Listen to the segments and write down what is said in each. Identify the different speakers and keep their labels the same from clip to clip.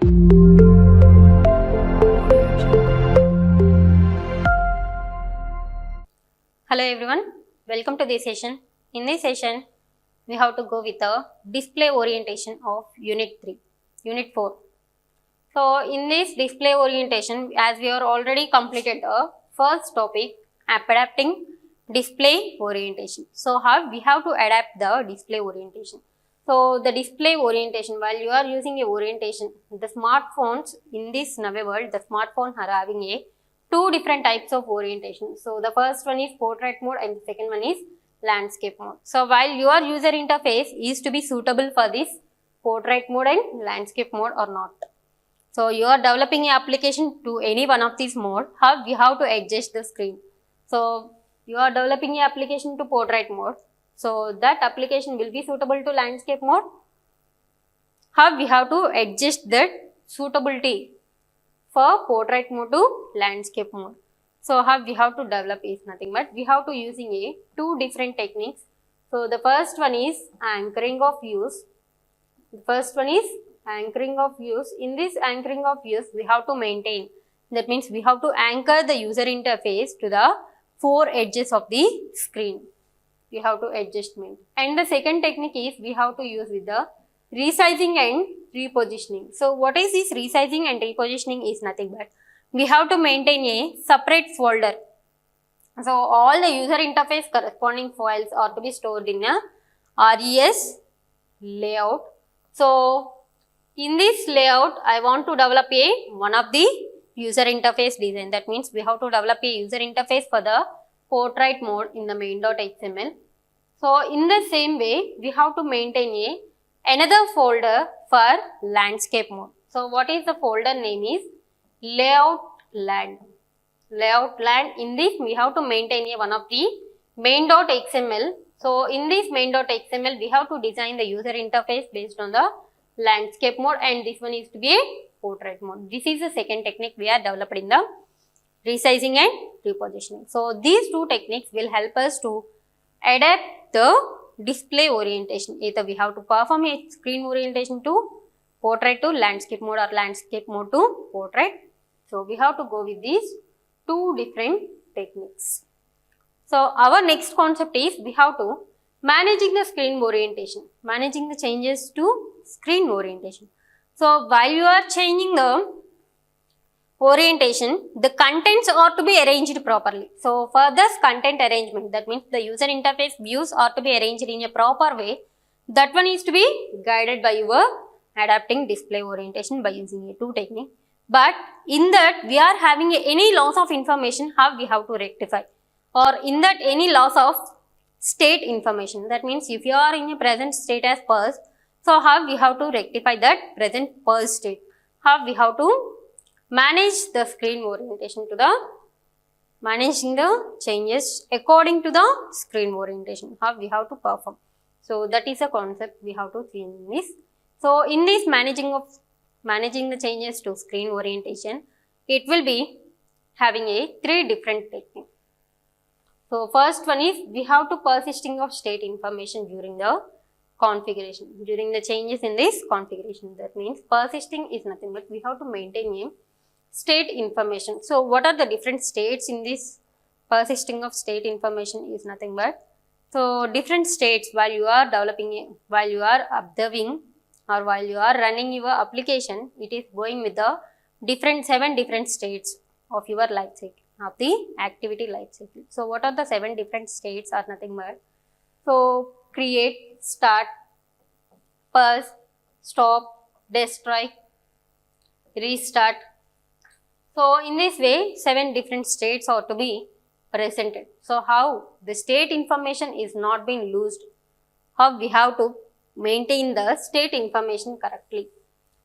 Speaker 1: Hello everyone, welcome to this session. In this session, we have to go with the display orientation of Unit 3, Unit 4. So, in this display orientation, as we are already completed the first topic, adapting display orientation. So, how we have to adapt the display orientation. So, the display orientation, while you are using a orientation, the smartphones in this Nave world, the smartphones are having a two different types of orientation. So, the first one is portrait mode and the second one is landscape mode. So, while your user interface is to be suitable for this portrait mode and landscape mode or not. So, you are developing an application to any one of these mode, how we have to adjust the screen. So, you are developing an application to portrait mode. So, that application will be suitable to landscape mode. How we have to adjust that suitability for portrait mode to landscape mode. So, how we have to develop is nothing but we have to using a two different techniques. So, the first one is anchoring of views. The first one is anchoring of views. In this anchoring of views, we have to maintain. That means we have to anchor the user interface to the four edges of the screen. We have to adjustment. And the second technique is we have to use with the resizing and repositioning. So, what is this resizing and repositioning is nothing but we have to maintain a separate folder. So, all the user interface corresponding files are to be stored in a RES layout. So, in this layout, I want to develop one of the user interface design. That means we have to develop a user interface for the portrait mode in the main.xml. So, in the same way, we have to maintain another folder for landscape mode. So, what is the folder name is layout land. Layout land. In this, we have to maintain one of the main.xml. So, in this main.xml, we have to design the user interface based on the landscape mode, and this one is to be a portrait mode. This is the second technique we are developed in the resizing and repositioning. So, these two techniques will help us to adapt the display orientation. Either we have to perform a screen orientation to portrait to landscape mode or landscape mode to portrait. So, we have to go with these two different techniques. So, our next concept is we have to managing the screen orientation, managing the changes to screen orientation. So, while you are changing the orientation, the contents are to be arranged properly. So, for this content arrangement, that means the user interface views are to be arranged in a proper way. That one is to be guided by your adapting display orientation by using a two technique. But in that, we are having any loss of information, how we have to rectify, or in that any loss of state information. That means if you are in a present state as pers, so how we have to rectify that present pers state, how we have to manage the screen orientation to the managing the changes according to the screen orientation, how we have to perform. So, that is a concept we have to see in this. So, in this managing the changes to screen orientation, it will be having three different techniques. So, first one is we have to persisting of state information during the configuration, during the changes in this configuration. That means persisting is nothing but we have to maintain a state information. So, what are the different states in this persisting of state information is nothing but, so different states while you are developing, while you are observing or while you are running your application, it is going with the seven different states of your life cycle, of the activity life cycle. So, what are the seven different states are nothing but, so create, start, pause, stop, destroy, restart. So, in this way, seven different states are to be presented. So, how the state information is not being lost, how we have to maintain the state information correctly,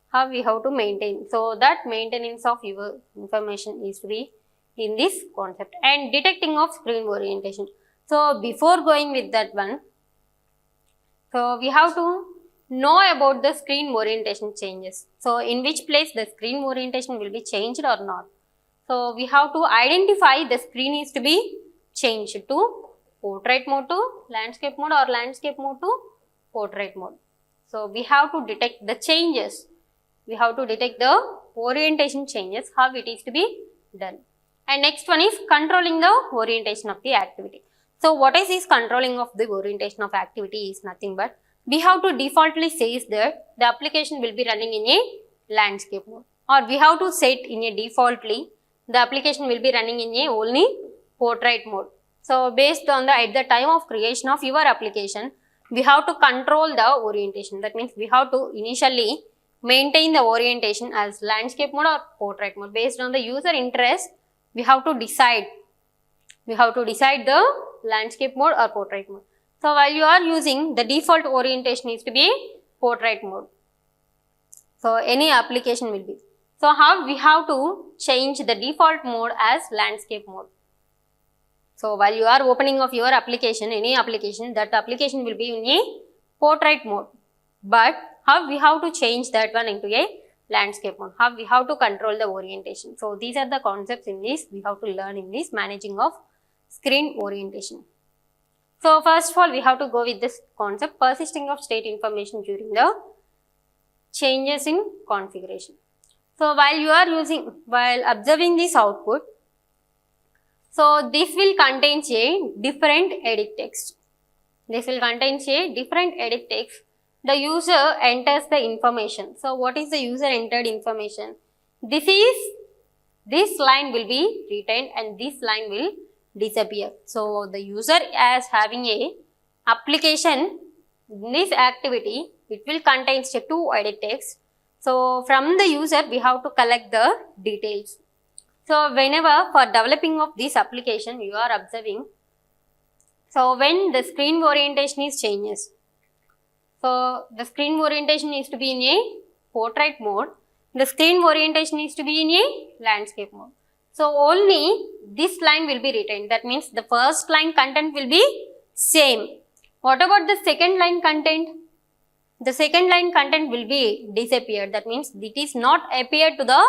Speaker 1: how we have to maintain. So, that maintenance of your information is to be in this concept, and detecting of screen orientation. So, before going with that one, so we have to know about the screen orientation changes. So, in which place the screen orientation will be changed or not. So, we have to identify the screen is to be changed to portrait mode to landscape mode or landscape mode to portrait mode. So, we have to detect the changes we have to detect the orientation changes, how it is to be done. And next one is controlling the orientation of the activity. So what is this controlling of the orientation of activity is nothing but we have to defaultly say that the application will be running in a landscape mode, or we have to set in a defaultly the application will be running in a only portrait mode. So based on the at the time of creation of your application, we have to control the orientation. That means we have to initially maintain the orientation as landscape mode or portrait mode. Based on the user interest, we have to decide the landscape mode or portrait mode. So while you are using, the default orientation is to be portrait mode. So any application will be. So how we have to change the default mode as landscape mode. So while you are opening of your application, any application, that application will be in a portrait mode. But how we have to change that one into a landscape mode, how we have to control the orientation. So these are the concepts in this we have to learn in this managing of screen orientation. So first of all, we have to go with this concept, persisting of state information during the changes in configuration. So while observing this output, so this will contain a different edit text. This will contain a different edit text. The user enters the information. So what is the user entered information? This line will be retained and this line will disappear. So the user as having a application in this activity, it will contain two edit text. So from the user we have to collect the details. So whenever for developing of this application you are observing, so when the screen orientation is changes, so the screen orientation is to be in a portrait mode, the screen orientation is to be in a landscape mode. So only this line will be retained. That means the first line content will be same. What about the second line content? The second line content will be disappeared. That means it is not appeared to the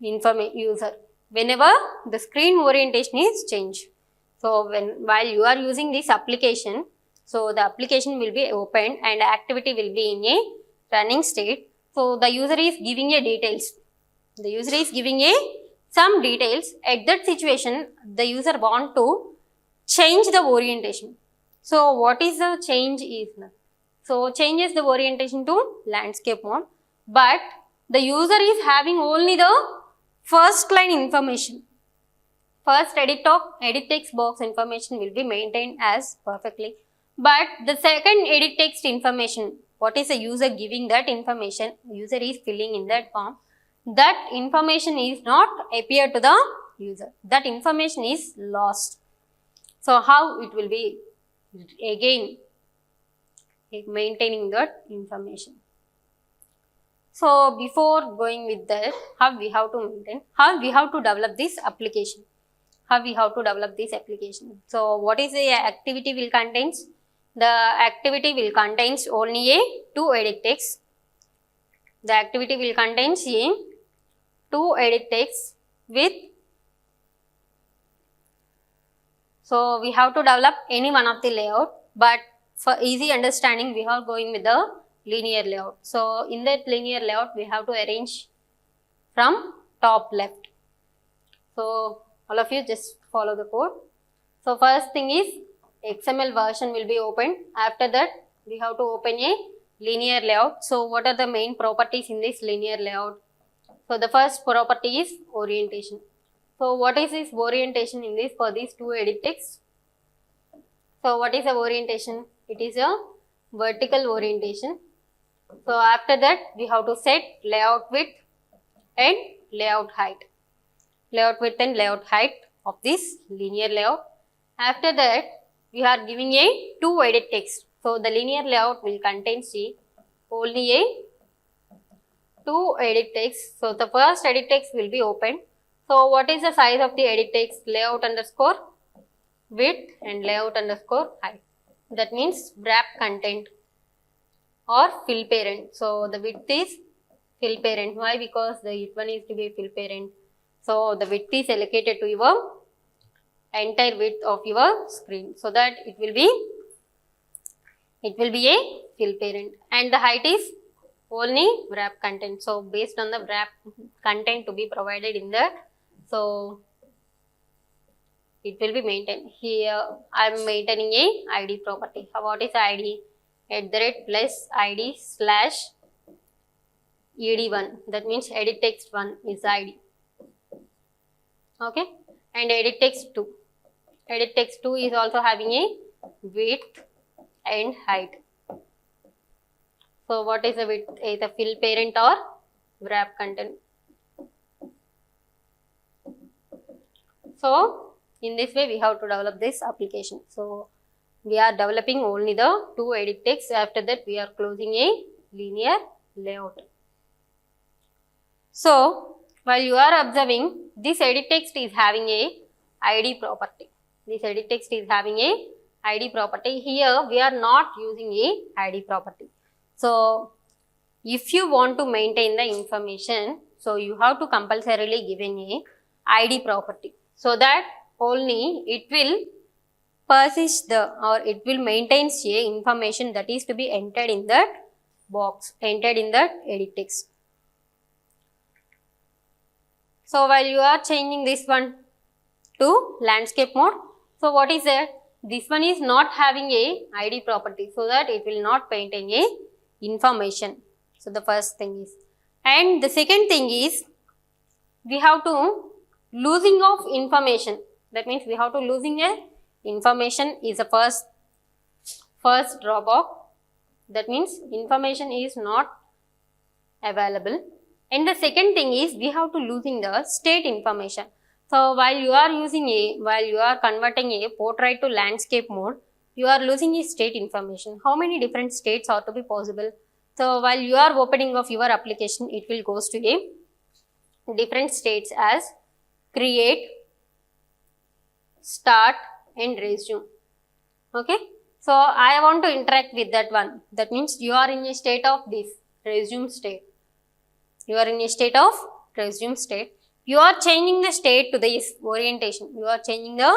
Speaker 1: user whenever the screen orientation is changed. So while you are using this application, so the application will be opened and activity will be in a running state. So the user is giving a details. The user is giving some details. At that situation, the user want to change the orientation. So what is the change is? So changes the orientation to landscape mode, but the user is having only the first line information. First edit text box information will be maintained as perfectly, but the second edit text information, what is the user giving that information, user is filling in that form, that information is not appear to the user, that information is lost. So how it will be again maintaining that information. So before going with that, how we have to maintain, how we have to develop this application. So what is the activity will contains? The activity will contains only two edit text. The activity will contains two edit text with. So we have to develop any one of the layout, but for easy understanding we are going with the linear layout. So in that linear layout we have to arrange from top left. So all of you just follow the code. So first thing is XML version will be opened. After that we have to open a linear layout. So what are the main properties in this linear layout? So the first property is orientation. So what is this orientation in this for these two edit text? So what is the orientation? It is a vertical orientation. So after that we have to set layout width and layout height. Layout width and layout height of this linear layout. After that we are giving a two edit text. So the linear layout will contain only a two edit text. So the first edit text will be opened. So what is the size of the edit text? Layout underscore width and layout underscore height. That means wrap content or fill parent. So the width is fill parent. Why? Because the it one is to be a fill parent. So the width is allocated to your entire width of your screen, so that it will be a fill parent, and the height is only wrap content. So based on the wrap content to be provided in that, so it will be maintained. Here I am maintaining a ID property. What is ID? @ plus ID slash ed1, that means edit text 1 is ID. Okay, and edit text 2. Edit text 2 is also having a width and height. So what is the width? Either fill parent or wrap content. So in this way we have to develop this application. So we are developing only the 2 edit text. After that we are closing a linear layout. So while you are observing, this edit text is having a ID property. This edit text is having a ID property. Here we are not using a ID property. So if you want to maintain the information, so you have to compulsorily given a ID property, so that only it will persist or it will maintain a information that is to be entered in that box, entered in that edit text. So while you are changing this one to landscape mode, so what is that? This one is not having a ID property, so that it will not maintain a information. So the first thing is, and the second thing is, we have to losing of information. That means we have to losing a information is the first drawback. That means information is not available. And the second thing is, we have to losing the state information. So while you are converting a portrait to landscape mode, you are losing a state information. How many different states are to be possible? So while you are opening of your application, it will goes to a different states as create, start and resume. Okay. So I want to interact with that one. That means you are in a state of this resume state. You are in a state of resume state. You are changing the state to this orientation. You are changing the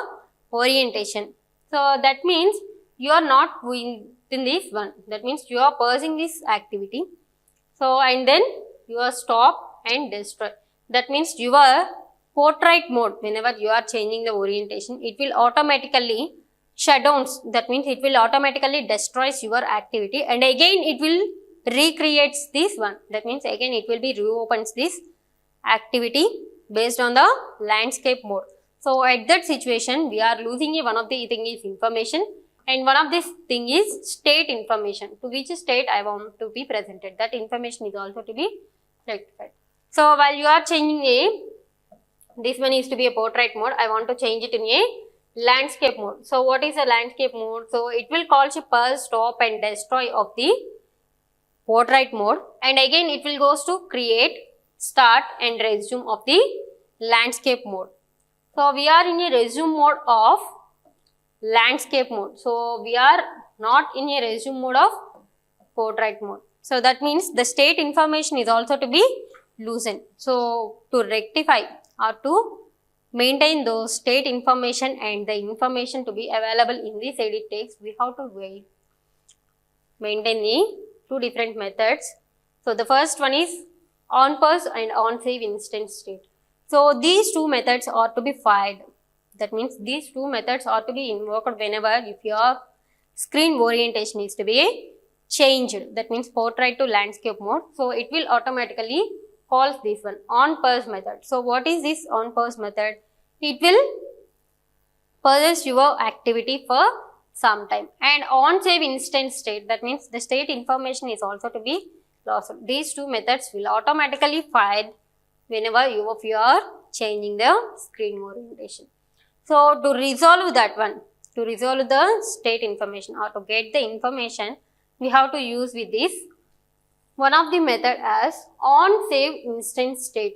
Speaker 1: orientation. So that means you are not doing in this one. That means you are pausing this activity. So and then you are stop and destroy. That means your portrait mode, whenever you are changing the orientation, it will automatically shut down. That means it will automatically destroys your activity, and again it will recreates this one. That means again it will be reopens this activity based on the landscape mode. So at that situation we are losing one of the thing is information, and one of this thing is state information, to which state I want to be presented. That information is also to be rectified. So while you are changing this one is to be a portrait mode, I want to change it in a landscape mode. So what is a landscape mode? So it will call pause, stop and destroy of the portrait mode, and again it will goes to create, start and resume of the landscape mode. So we are in a resume mode of landscape mode. So we are not in a resume mode of portrait mode. So that means the state information is also to be loosened. So to rectify or to maintain those state information and the information to be available in this edit text, we have to maintain the two different methods. So the first one is on pause and on save instance state. So these two methods are to be fired. That means these two methods are to be invoked whenever if your screen orientation is to be changed. That means portrait to landscape mode. So it will automatically calls this one on pause method. So what is this on pause method? It will pause your activity for some time. And on save instance state, that means the state information is also to be lost. These two methods will automatically fired whenever you are changing the screen orientation. So to resolve that one, to resolve the state information or to get the information, we have to use with this one of the method as on save instance state.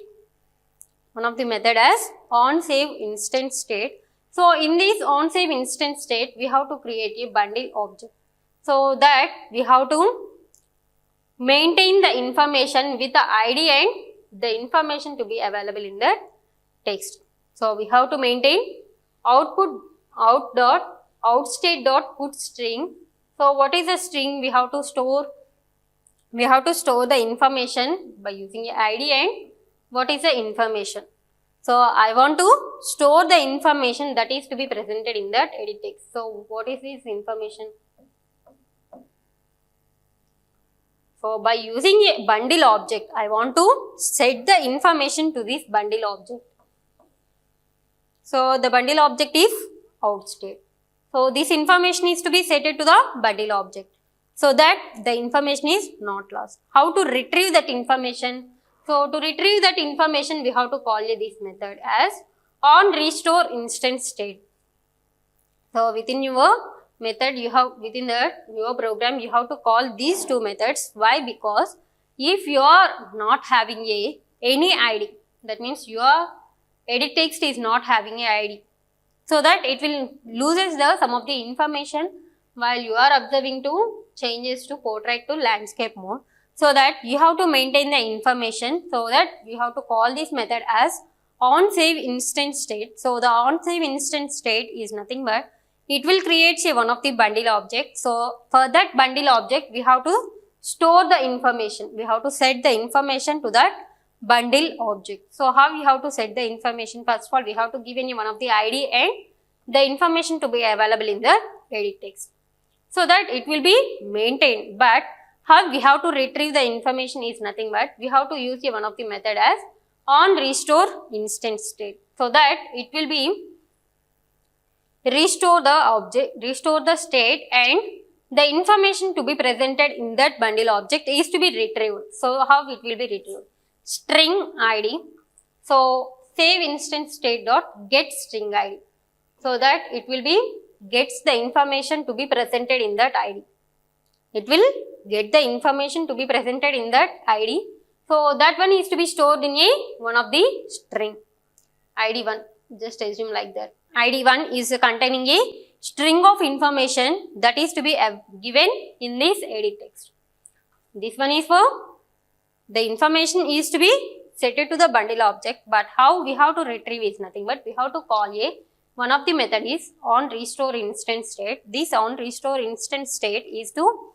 Speaker 1: One of the method as on save instance state. So in this on save instance state, we have to create a bundle object. So that we have to maintain the information with the ID and the information to be available in the text. So we have to maintain outstate dot put string. So what is a string? We have to store we have to store the information by using a ID. And what is the information? So I want to store the information that is to be presented in that edit text. So what is this information? So by using a bundle object, I want to set the information to this bundle object. So the bundle object is outState. So this information is to be set to the bundle object so that the information is not lost. How to retrieve that information? So to retrieve that information, we have to call this method as onRestore instance state. So within your method, you have within your program, you have to call these two methods. Why? Because if you are not having any ID, that means your edit text is not having a ID, so that it will loses some of the information while you are observing to changes to portrait to landscape mode. So that you have to maintain the information, so that you have to call this method as onSave instance state. So the onSave instance state is nothing but it will create one of the bundle object. So for that bundle object, we have to store the information. We have to set the information to that bundle object. So how we have to set the information? First of all, we have to give any one of the ID and the information to be available in the edit text, so that it will be maintained. But how we have to retrieve the information is nothing but we have to use one of the method as onRestore instance state, so that it will be restore the object, restore the state, and the information to be presented in that bundle object is to be retrieved. So how it will be retrieved? String ID. So save instance state dot get string ID, so that it will be gets the information to be presented in that ID. It will get the information to be presented in that ID. So that one is to be stored in one of the string ID1. Just assume like that. ID1 is containing a string of information that is to be given in this edit text. This one is for the information is to be set to the bundle object, but how we have to retrieve is nothing but we have to call one of the method is onRestore instance state. This onRestore instance state is to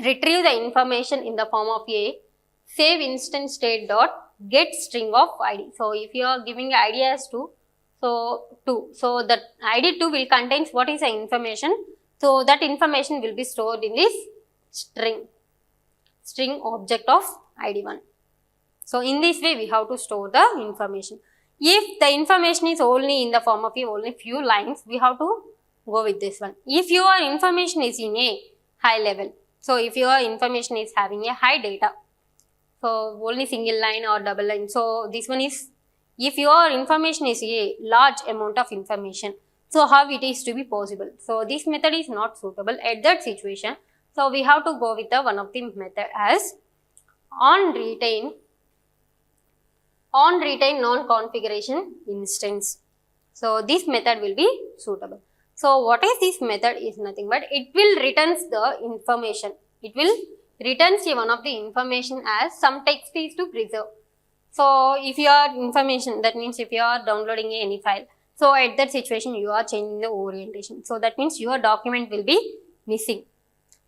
Speaker 1: retrieve the information in the form of a save instance state dot get string of ID. So if you are giving ID as 2, so 2, so that ID2 will contains what is the information. So that information will be stored in this string object of ID1. So in this way we have to store the information. If the information is only in the form of only few lines, we have to go with this one. If your information is in a high level, so if your information is having a high data, so only single line or double line, so this one is, if your information is a large amount of information, so how it is to be possible? So this method is not suitable at that situation. So we have to go with the one of the method as onRetain non-configuration instance. So this method will be suitable. So what is this method is nothing but it will returns the information. It will returns one of the information as some text is to preserve. So if your information, that means if you are downloading any file, so at that situation you are changing the orientation. So that means your document will be missing.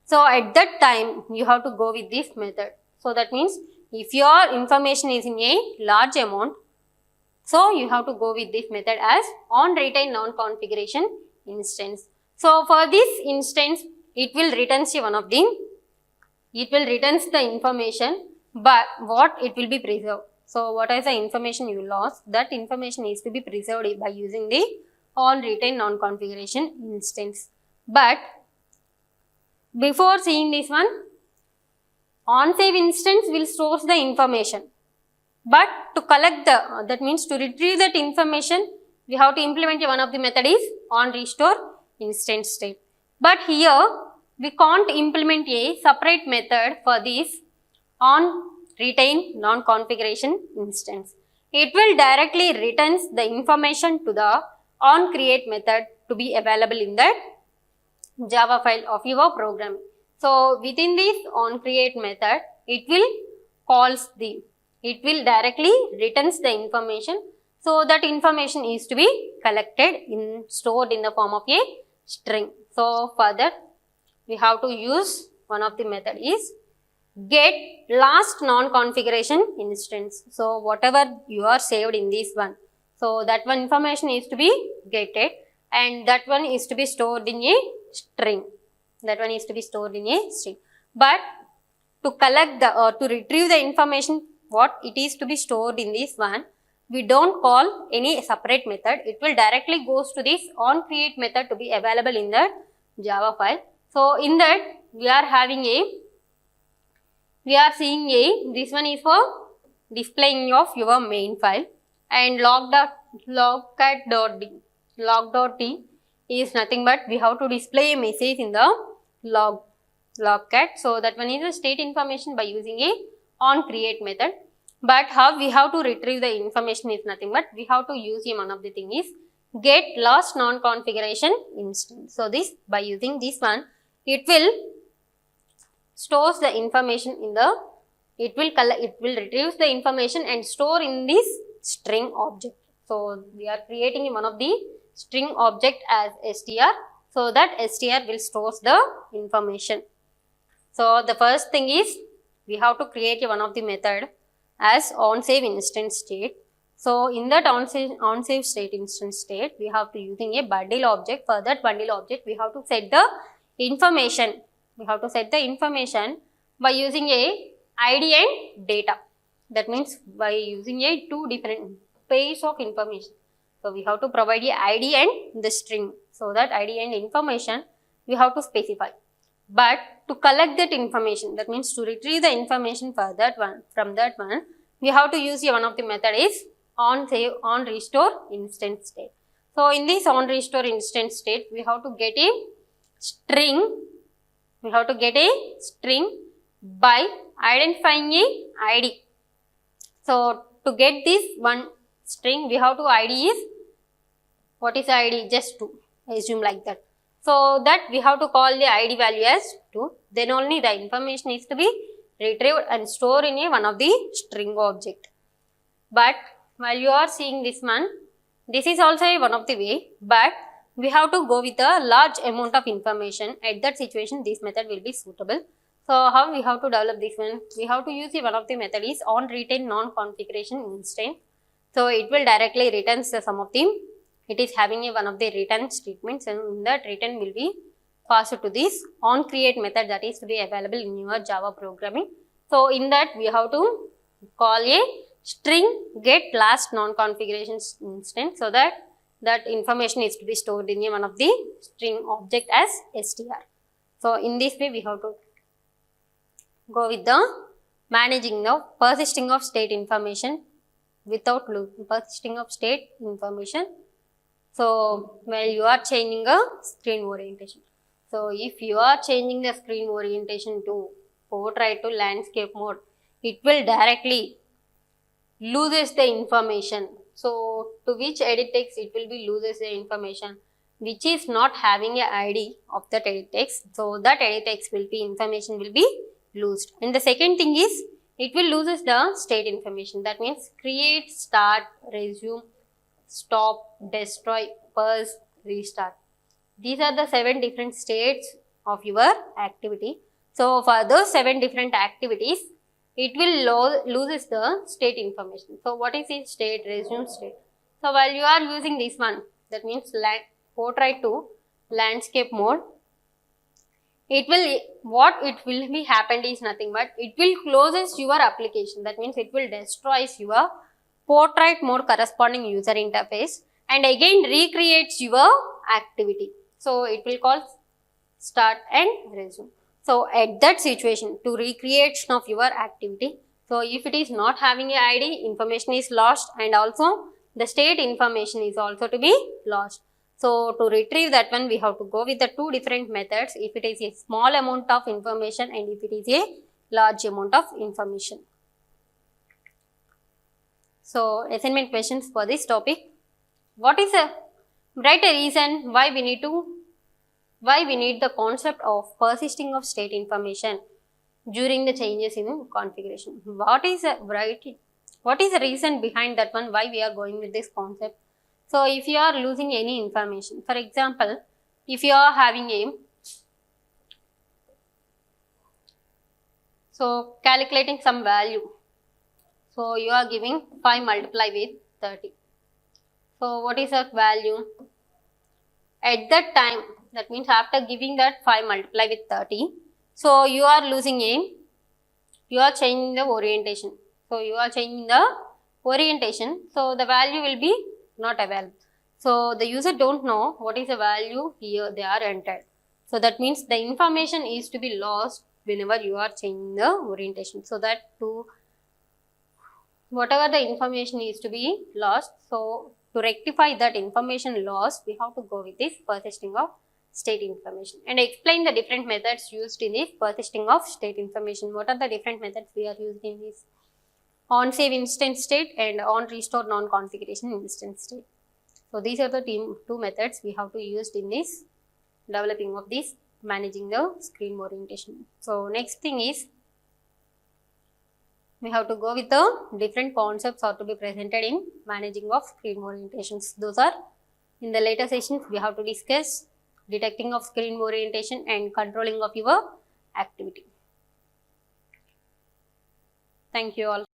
Speaker 1: So at that time you have to go with this method. So that means if your information is in a large amount, so you have to go with this method as onRetain non-configuration instance. So for this instance, it will returns the information, but what it will be preserved. So what is the information you lost? That information is to be preserved by using the onRetain non-configuration instance. But before seeing this one, onSave instance will store the information. But to collect that means to retrieve that information, we have to implement one of the method is onRestore instance state. But here we can't implement a separate method for this onRetain non-configuration instance. It will directly returns the information to the onCreate method to be available in that Java file of your program. So within this onCreate method, it will directly returns the information. So that information is to be collected stored in the form of a string. So for that we have to use one of the method is get last non-configuration instance. So whatever you are saved in this one, so that one information is to be getted, and that one is to be stored in a string. That one is to be stored in a string. But to collect the to retrieve the information what it is to be stored in this one, we don't call any separate method. It will directly goes to this onCreate method to be available in the Java file. So in that we are having a, we are seeing a, this one is for displaying of your main file, and logcat.d is nothing but we have to display a message in the logcat. So that one is the state information by using a onCreate method. But how we have to retrieve the information is nothing but we have to use one of the thing is get last non-configuration instance. So this, by using this one, it will stores the information in the, it will retrieve the information and store in this string object. So we are creating one of the string object as str, so that str will stores the information. So the first thing is we have to create one of the method as onSave instance state. So in that onSave state instance state, we have to using a bundle object. For that bundle object, we have to set the information. We have to set the information by using a ID and data. That means by using a two different pairs of information. So we have to provide a ID and the string. So that ID and information we have to specify. But to collect that information, that means to retrieve the information for that one, from that one, we have to use one of the method is onRestore instance state. So in this onRestore instance state, we have to get a string. We have to get a string by identifying a ID. So to get this one string, we have to ID is, what is ID? Just 2. Assume like that. So that we have to call the ID value as 2. Then only the information is to be retrieved and stored in one of the string object. But while you are seeing this one, this is also one of the way, but we have to go with a large amount of information. At that situation, this method will be suitable. So how we have to develop this one? We have to use one of the method is onRetain non-configuration instance. So it will directly returns the sum of them. It is having one of the return statements, and in that return will be passed to this onCreate method that is to be available in your Java programming. So in that we have to call a string get last non-configuration instance, so that that information is to be stored in one of the string object as str. So in this way we have to go with the managing the persisting of state information without persisting of state information. So while you are changing a screen orientation. So if you are changing the screen orientation to portrait to landscape mode, it will directly loses the information. So to which edit text it will be loses the information which is not having a ID of that edit text. So that edit text will be information will be lost. And the second thing is it will loses the state information. That means create, start, resume, stop, destroy, pause, restart. These are the 7 different states of your activity. So for those 7 different activities, it will loses the state information. So what is its state? Resume state. So while you are using this one, that means portrait to landscape mode, it will, what it will be happened is nothing but it will closes your application. That means it will destroys your portrait mode corresponding user interface and again recreates your activity. So it will call start and resume. So at that situation, to recreation of your activity, so if it is not having a ID, information is lost and also the state information is also to be lost. So to retrieve that one, we have to go with the 2 different methods if it is a small amount of information and if it is a large amount of information. So assignment questions for this topic. What is a write a reason why we need the concept of persisting of state information during the changes in configuration. What is the reason behind that one, why we are going with this concept? So if you are losing any information, for example, if you are having a So calculating some value. So you are giving 5 multiply with 30. So what is that value? At that time, that means after giving that 5 multiply with 30, so you are losing aim, you are changing the orientation. So you are changing the orientation, so the value will be not available. So the user don't know what is the value here they are entered. So that means the information is to be lost whenever you are changing the orientation. So that to whatever the information is to be lost, so to rectify that information loss, we have to go with this persisting of state information and explain the different methods used in this persisting of state information. What are the different methods we are using in this? On save instant state and on restore non-configuration instant state. So these are the two methods we have to use in this developing of this managing the screen orientation. So next thing is we have to go with the different concepts are to be presented in managing of screen orientations. Those are in the later sessions we have to discuss detecting of screen orientation and controlling of your activity. Thank you all.